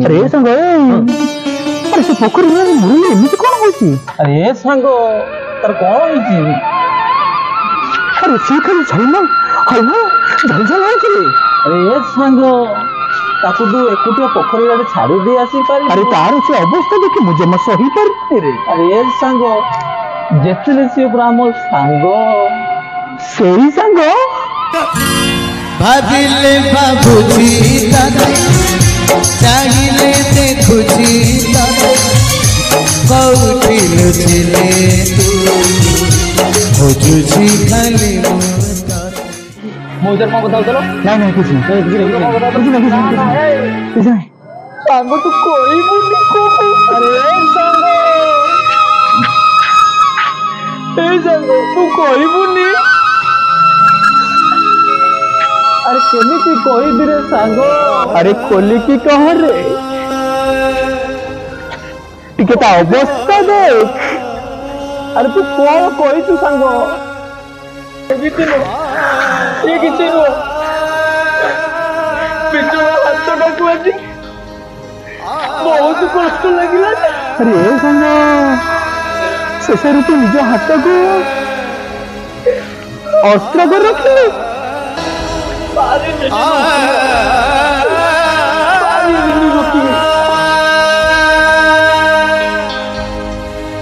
अरे संग अरे से पोखरी में मुरली एमिति कोन होची अरे सांग तर कौन होईची अरे से खाली झलमल हलमा झलझल होची अरे सांग ताकू तू एकुटिया पोखरी आड़े छाड़ी दे आसी पारी अरे तार से अवस्था देखि मु जमा सही पर रे अरे सांग जेतले से पुरा मोर सांग सेही संग भाबिले बाबूजी दादा चाहिए देखुजी दादा कौटी लुचिले तू खोजुजी खाली मो इधर कौन बताओ चलो नहीं कुछ नहीं कुछ नहीं सांग तू कोई मुनी को अरे सांग ए सांग तू कोई मुनी अरे केमिति कहि दिरे सांग अरे खोली की कह रे टिके ता अवस्था देख अरे तू कौन कहि तू सांग एमिति नो ये किछि नो पिछला हाथ डाकू आज बहुत कष्ट लागिला अरे ए संग शेष ऋतु निज हाथ को अस्त्र कर रखिले अरे